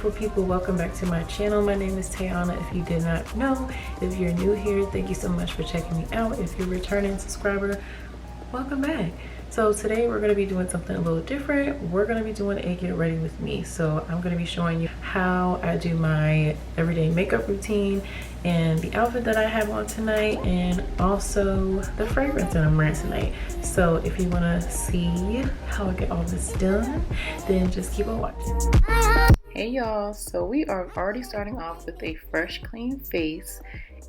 beautiful people, welcome back to my channel. My name is Tayana. If you did not know, if you're new here, thank you so much for checking me out. If you're a returning subscriber, welcome back. So today we're going to be doing something a little different. We're going to be doing a get ready with me. So I'm going to be showing you how I do my everyday makeup routine and the outfit that I have on tonight, and also the fragrance that I'm wearing tonight. So if you want to see how I get all this done, then just keep on watching. Hey y'all, so we are already starting off with a fresh clean face,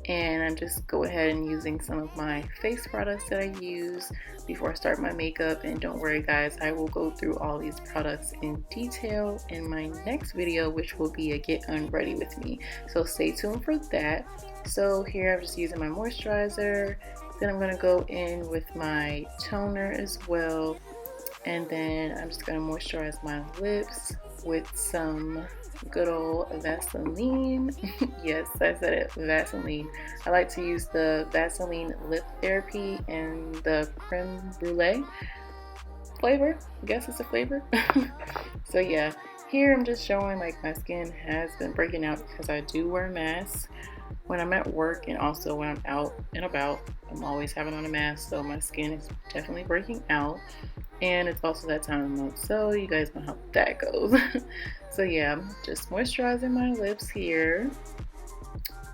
and I'm just go ahead and using some of my face products that I use before I start my makeup. And don't worry guys, I will go through all these products in detail in my next video, which will be a get unready with me, so stay tuned for that. So here I'm just using my moisturizer, then I'm going to go in with my toner as well, and then I'm just going to moisturize my lips with some good old Vaseline. Yes, I said it, Vaseline. I like to use the Vaseline Lip Therapy and the Creme Brulee flavor. I guess it's a flavor. So yeah, here I'm just showing like my skin has been breaking out because I do wear masks when I'm at work, and also when I'm out and about. I'm always having on a mask, so my skin is definitely breaking out. And it's also that time of month, so you guys know how that goes. So yeah, I'm just moisturizing my lips here.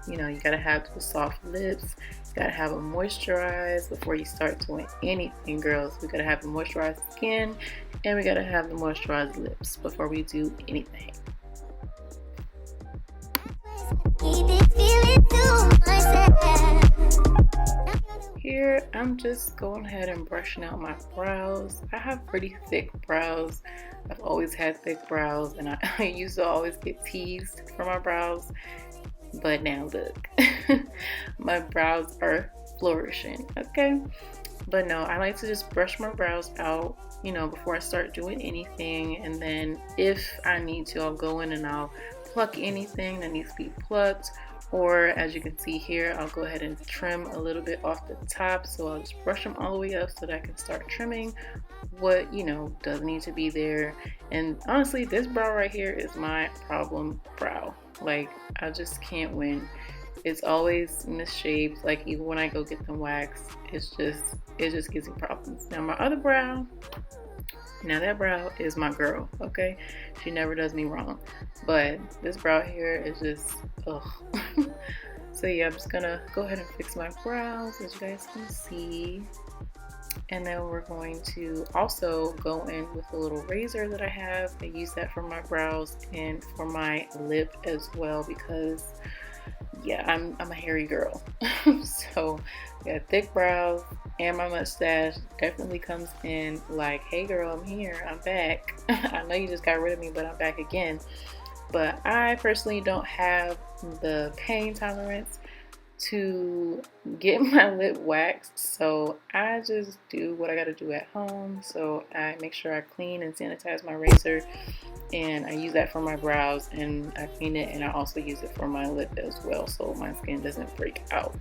You know, you gotta have the soft lips, you gotta have them moisturized before you start doing anything, girls. We gotta have the moisturized skin, and we gotta have the moisturized lips before we do anything. Here, I'm just going ahead and brushing out my brows. I have pretty thick brows. I've always had thick brows, and I used to always get teased for my brows. But now look, my brows are flourishing, okay? But no, I like to just brush my brows out, you know, before I start doing anything. And then if I need to, I'll go in and I'll pluck anything that needs to be plucked. Or as you can see here, I'll go ahead and trim a little bit off the top. So I'll just brush them all the way up so that I can start trimming what, you know, doesn't need to be there. And honestly, this brow right here is my problem brow. Like, I just can't win. It's always misshaped. Like, even when I go get them waxed, it just gives me problems. Now my other brow, now that brow is my girl, okay? She never does me wrong. But this brow here is just, ugh. So yeah, I'm just gonna go ahead and fix my brows, as you guys can see. And then we're going to also go in with a little razor that I have. I use that for my brows and for my lip as well, because yeah, I'm a hairy girl. So I got thick brows, and my mustache definitely comes in like, hey girl, I'm here, I'm back. I know you just got rid of me, but I'm back again. But I personally don't have the pain tolerance to get my lip waxed, so I just do what I gotta do at home. So I make sure I clean and sanitize my razor, and I use that for my brows, and I clean it, and I also use it for my lip as well, so my skin doesn't break out.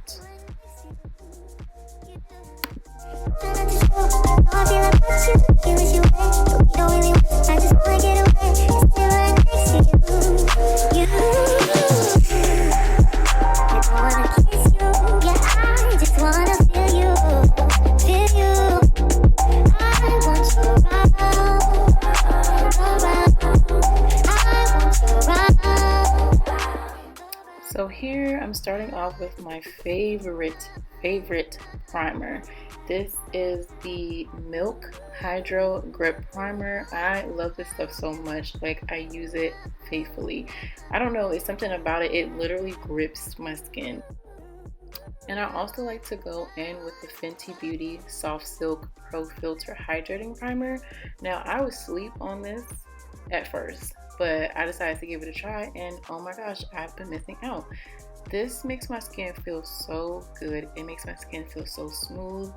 So here I'm starting off with my favorite primer. This is the Milk Hydro Grip Primer. I love this stuff so much. Like, I use it faithfully. I don't know, it's something about it. It literally grips my skin. And I also like to go in with the Fenty Beauty Soft Silk Pro Filter Hydrating Primer. Now, I would sleep on this at first, but I decided to give it a try, and oh my gosh, I've been missing out. This makes my skin feel so good. It makes my skin feel so smooth,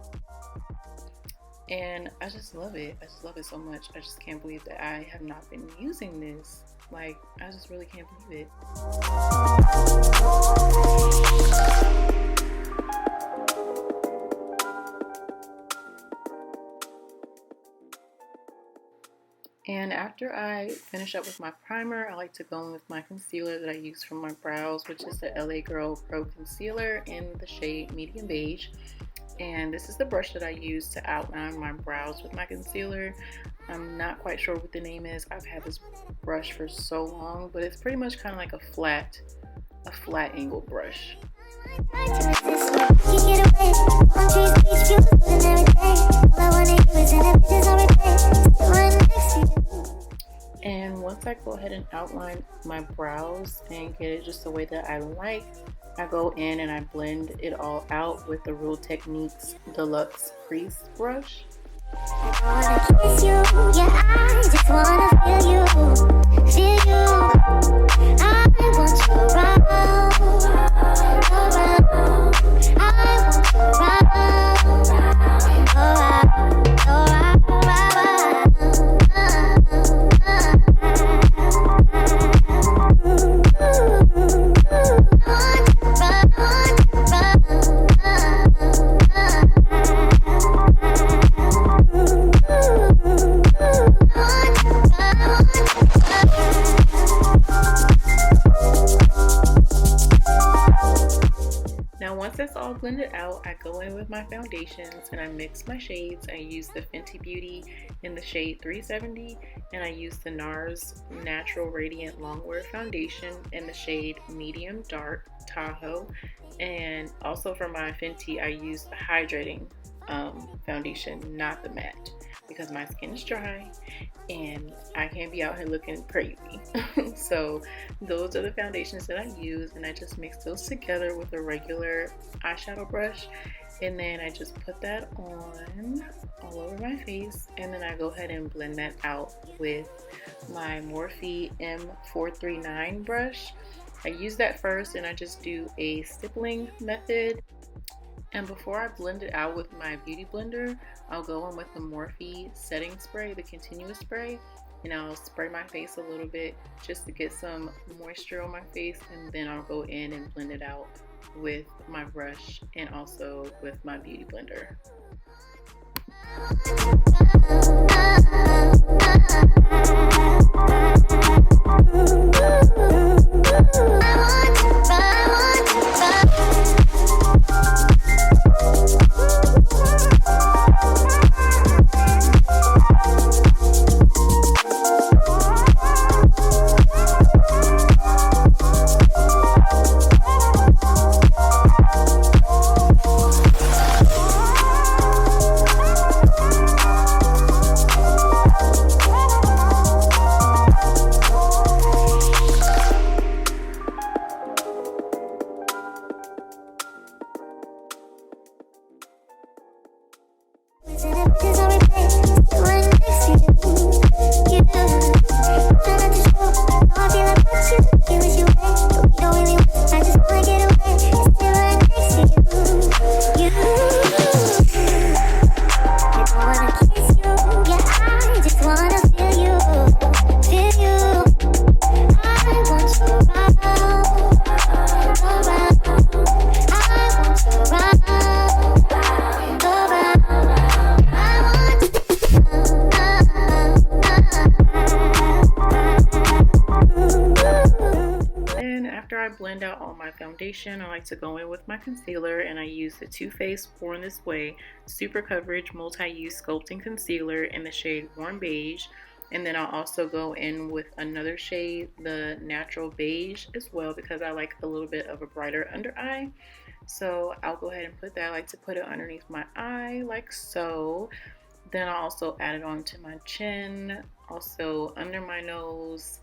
and I just love it. I just love it so much. I just can't believe that I have not been using this. Like, I just really can't believe it. And after I finish up with my primer, I like to go in with my concealer that I use for my brows, which is the LA Girl Pro Concealer in the shade Medium Beige. And this is the brush that I use to outline my brows with my concealer. I'm not quite sure what the name is. I've had this brush for so long, but it's pretty much kind of like a flat angle brush. And once I go ahead and outline my brows and get it just the way that I like, I go in and I blend it all out with the Real Techniques Deluxe Crease brush. I wanna kiss you, yeah, I just wanna feel you, feel you. I want you around, I want you blended out, I go in with my foundations and I mix my shades. I use the Fenty Beauty in the shade 370, and I use the Nars Natural Radiant Longwear Foundation in the shade Medium Dark Tahoe. And also for my Fenty, I use the Hydrating foundation, not the matte, because my skin is dry and I can't be out here looking crazy. So those are the foundations that I use, and I just mix those together with a regular eyeshadow brush, and then I just put that on all over my face, and then I go ahead and blend that out with my Morphe M439 brush. I use that first and I just do a stippling method. And before I blend it out with my beauty blender, I'll go in with the Morphe setting spray, the continuous spray, and I'll spray my face a little bit just to get some moisture on my face, and then I'll go in and blend it out with my brush and also with my beauty blender. Blend out all my foundation, I like to go in with my concealer, and I use the Too Faced Born This Way Super Coverage Multi-Use Sculpting Concealer in the shade Warm Beige. And then I'll also go in with another shade, the Natural Beige, as well, because I like a little bit of a brighter under eye. So I'll go ahead and put that. I like to put it underneath my eye like so. Then I'll also add it onto my chin, also under my nose,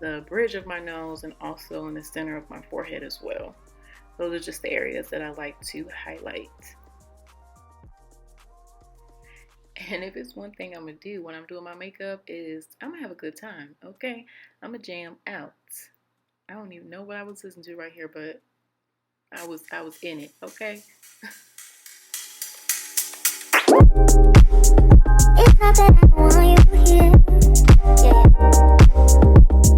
the bridge of my nose, and also in the center of my forehead as well. Those are just the areas that I like to highlight. And if it's one thing I'm gonna do when I'm doing my makeup, is I'm gonna have a good time, okay? I'm gonna jam out. I don't even know what I was listening to right here, but I was in it, okay? It's not that I want you here, yeah.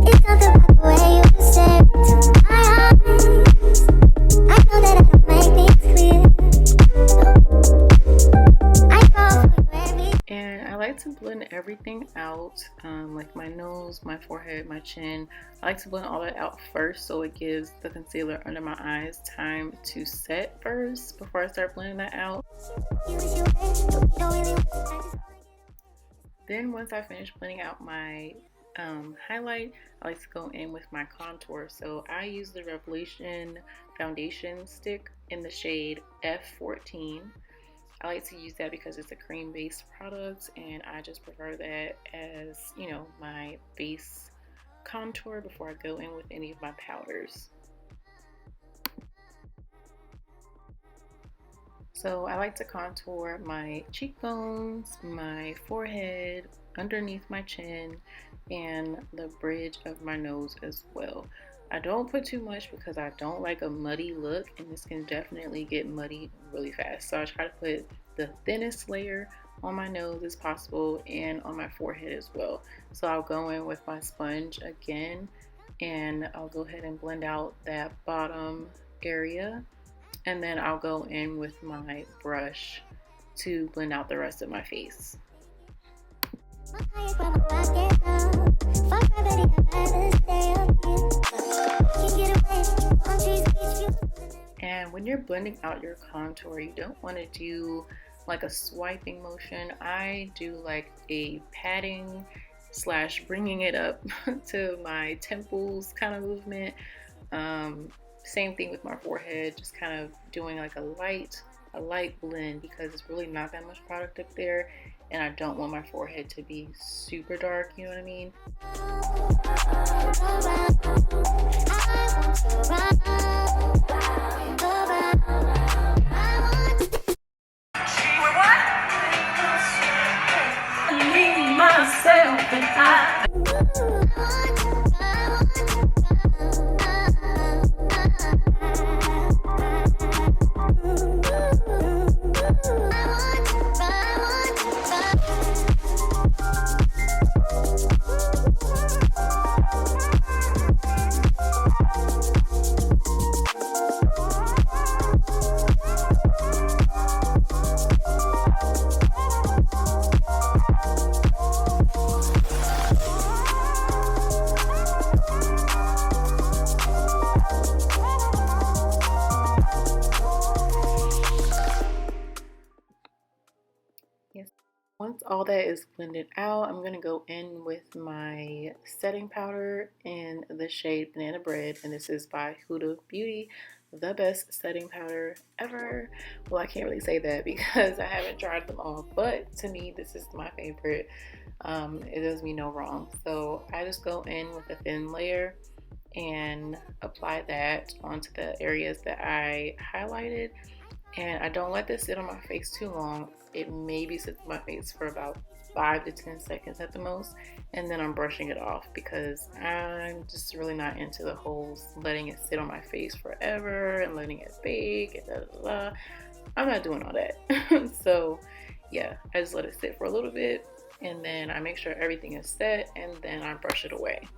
It's not the way you stare into my eyes. I know that I can make things clear. I fall for every. And I like to blend everything out, like my nose, my forehead, my chin. I like to blend all that out first so it gives the concealer under my eyes time to set first before I start blending that out. Then once I finish blending out my highlight, I like to go in with my contour. So I use the Revolution foundation stick in the shade F14. I like to use that because it's a cream based product and I just prefer that as, you know, my base contour before I go in with any of my powders. So I like to contour my cheekbones, my forehead, underneath my chin, and the bridge of my nose as well. I don't put too much because I don't like a muddy look, and this can definitely get muddy really fast. So I try to put the thinnest layer on my nose as possible and on my forehead as well. So I'll go in with my sponge again, and I'll go ahead and blend out that bottom area. And then I'll go in with my brush to blend out the rest of my face. And when you're blending out your contour, you don't want to do like a swiping motion. I do like a patting / bringing it up to my temples kind of movement. Same thing with my forehead, just kind of doing like a light blend because it's really not that much product up there and I don't want my forehead to be super dark, you know what I mean? Once all that is blended out, I'm going to go in with my setting powder in the shade Banana Bread, and this is by Huda Beauty, the best setting powder ever. Well, I can't really say that because I haven't tried them all, but to me this is my favorite. It does me no wrong. So I just go in with a thin layer and apply that onto the areas that I highlighted, and I don't let this sit on my face too long. It maybe sits on my face for about 5 to 10 seconds at the most, and then I'm brushing it off because I'm just really not into the whole letting it sit on my face forever and letting it bake and da, da, da. I'm not doing all that. So yeah, I just let it sit for a little bit and then I make sure everything is set and then I brush it away.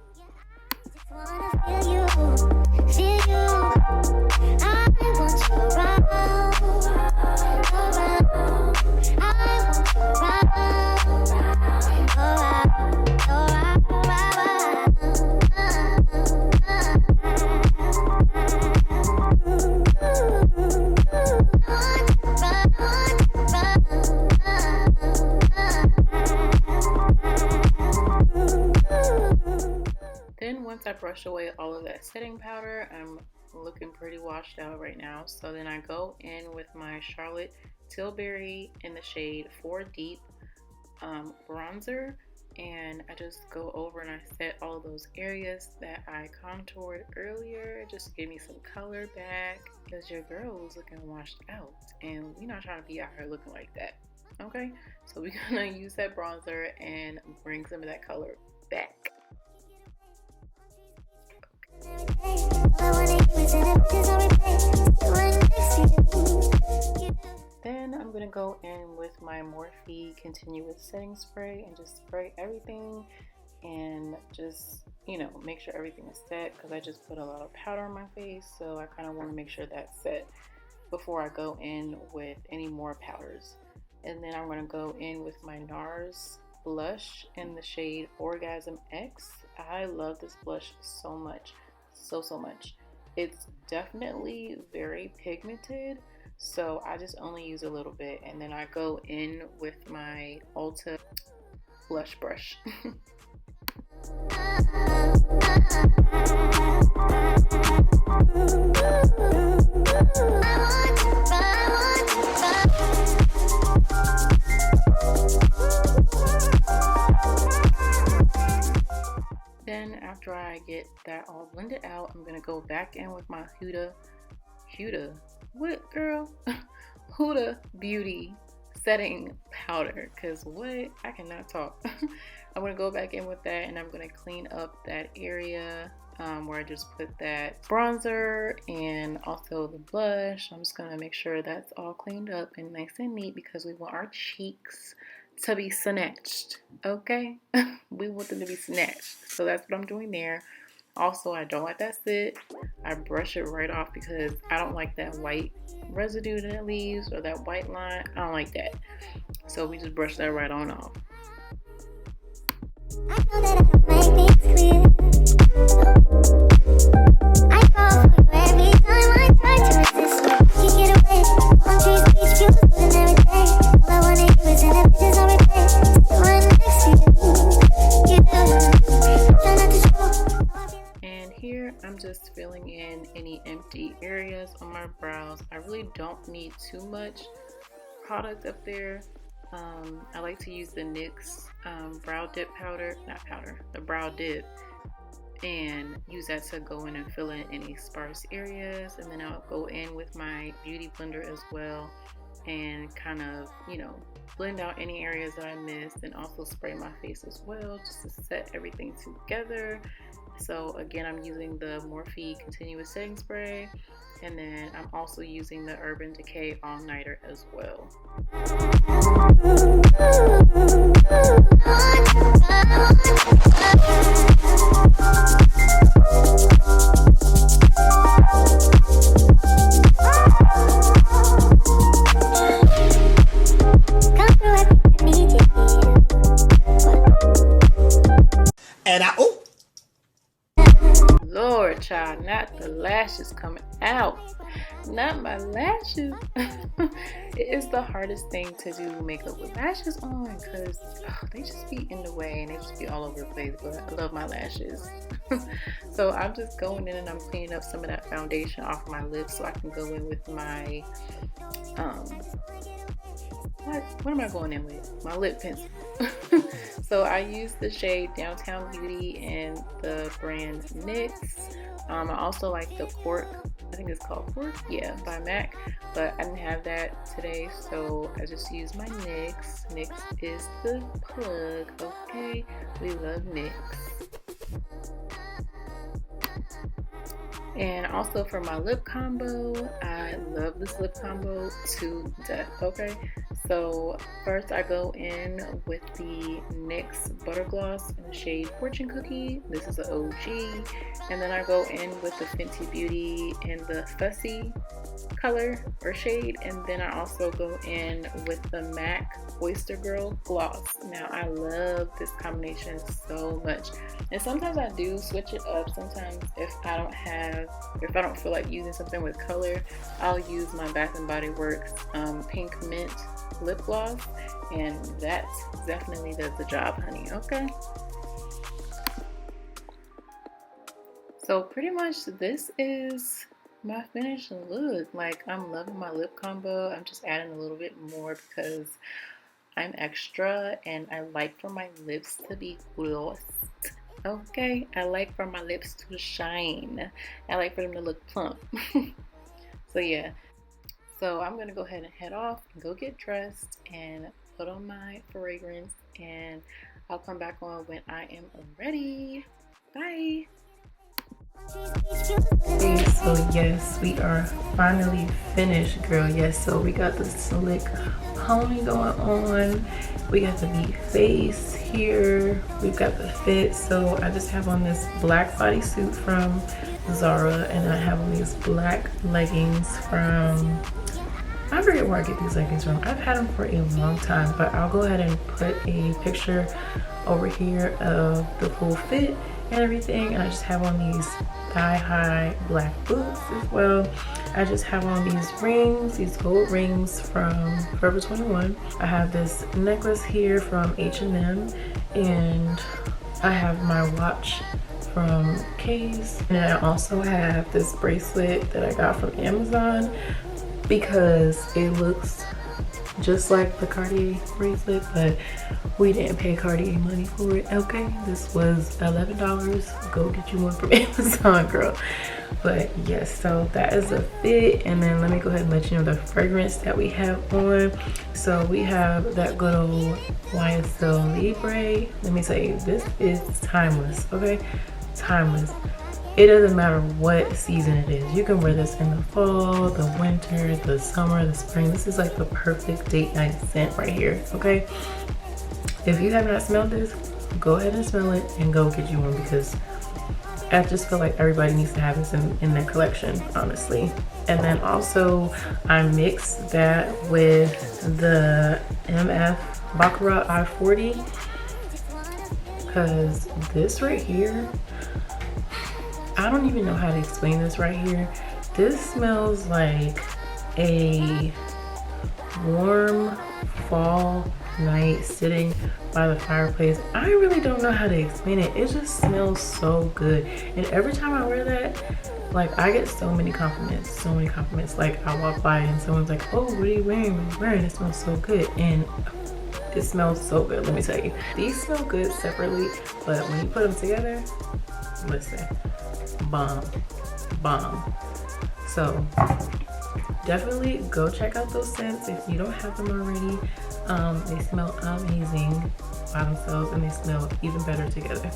Then once I brush away all of that setting powder, I'm looking pretty washed out right now. So then I go in with my Charlotte Tilbery in the shade 4 Deep bronzer, and I just go over and I set all of those areas that I contoured earlier, just to give me some color back because your girl was looking washed out and we're not trying to be out here looking like that. Okay, so we're gonna use that bronzer and bring some of that color back. Then I'm going to go in with my Morphe Continuous Setting Spray and just spray everything and just, you know, make sure everything is set because I just put a lot of powder on my face, so I kind of want to make sure that's set before I go in with any more powders. And then I'm going to go in with my Nars blush in the shade Orgasm X. I love this blush so much, so much. It's definitely very pigmented, so I just only use a little bit, and then I go in with my Ulta blush brush. Then after I get that all blended out, I'm gonna go back in with my Huda, what girl? Huda Beauty setting powder, because what? I cannot talk. I'm gonna go back in with that, and I'm gonna clean up that area where I just put that bronzer and also the blush. I'm just gonna make sure that's all cleaned up and nice and neat, because we want our cheeks to be snatched, okay? We want them to be snatched, so that's what I'm doing there. Also, I don't let that sit. I brush it right off because I don't like that white residue that it leaves, or that white line. I don't like that, so we just brush that right on off. I know that I don't make things clear. I fall for you every time I try to resist. You get away. On trees, beach views, and every day. All I wanna do is in the bitches on replay. Still right next to you. You do. Try not to show. And here I'm just filling in any empty areas on my brows. I really don't need too much product up there. I like to use the NYX brow dip powder, the brow dip, and use that to go in and fill in any sparse areas. And then I'll go in with my beauty blender as well and kind of, you know, blend out any areas that I missed, and also spray my face as well just to set everything together. So again, I'm using the Morphe continuous setting spray, and then I'm also using the Urban Decay All Nighter as well. And Lord, child, not the lashes coming out. Not my lashes. It's the hardest thing to do makeup with lashes on, because they just be in the way and they just be all over the place. But I love my lashes. So I'm just going in and I'm cleaning up some of that foundation off my lips so I can go in with my what am I going in with? My lip pencil. So I use the shade Downtown Beauty in the brand NYX. I also like the Cork, I think it's called Cork, yeah, by MAC, but I didn't have that today, so I just used my NYX. NYX is the plug, okay? We love NYX. And also for my lip combo, I love this lip combo to death, okay? So first I go in with the NYX Butter Gloss in the shade Fortune Cookie. This is an OG. And then I go in with the Fenty Beauty in the Fussy color or shade. And then I also go in with the MAC Oyster Girl Gloss. Now I love this combination so much. And sometimes I do switch it up. Sometimes if I don't feel like using something with color, I'll use my Bath & Body Works Pink Mint lip gloss, and that definitely does the job, honey, okay? So pretty much this is my finished look. Like, I'm loving my lip combo. I'm just adding a little bit more because I'm extra and I like for my lips to be glossed. Okay, I like for my lips to shine. I like for them to look plump. So yeah, so I'm gonna go ahead and head off and go get dressed and put on my fragrance, and I'll come back on when I am ready. Bye. Okay, so yes, we are finally finished, girl. Yes, so we got the slick pony going on. We got the beat face here. We've got the fit. So I just have on this black bodysuit from Zara, and I have on these black leggings from I forget where I get these leggings from. I've had them for a long time, but I'll go ahead and put a picture over here of the full fit and everything. And I just have on these thigh-high black boots as well. I just have on these rings, these gold rings from Forever 21. I have this necklace here from H&M, and I have my watch from Case, and I also have this bracelet that I got from Amazon because it looks just like the Cartier bracelet, but we didn't pay Cartier money for it. Okay, this was $11. Go get you one from Amazon, girl. But yes, so that is a fit. And then let me go ahead and let you know the fragrance that we have on. So we have that good old YSL Libre. Let me tell you, this is timeless. Okay, timeless. It doesn't matter what season it is. You can wear this in the fall, the winter, the summer, the spring. This is like the perfect date night scent right here, okay? If you have not smelled this, go ahead and smell it and go get you one, because I just feel like everybody needs to have this in their collection, honestly. And then also I mixed that with the MF Baccarat I-40, because this right here, I don't even know how to explain this right here. This smells like a warm fall night sitting by the fireplace. I really don't know how to explain it. It just smells so good. And every time I wear that, like, I get so many compliments, so many compliments. Like, I walk by and someone's like, oh, what are you wearing? What are you wearing? It smells so good. And it smells so good, let me tell you. These smell good separately, but when you put them together, listen, bomb. So definitely go check out those scents if you don't have them already. They smell amazing by themselves, and they smell even better together.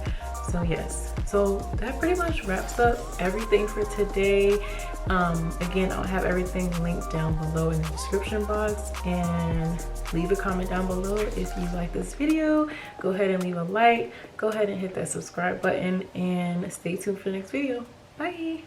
So yes, so that pretty much wraps up everything for today. Again, I'll have everything linked down below in the description box, and leave a comment down below if you like this video. Go ahead and leave a like, go ahead and hit that subscribe button, and stay tuned for the next video. Bye.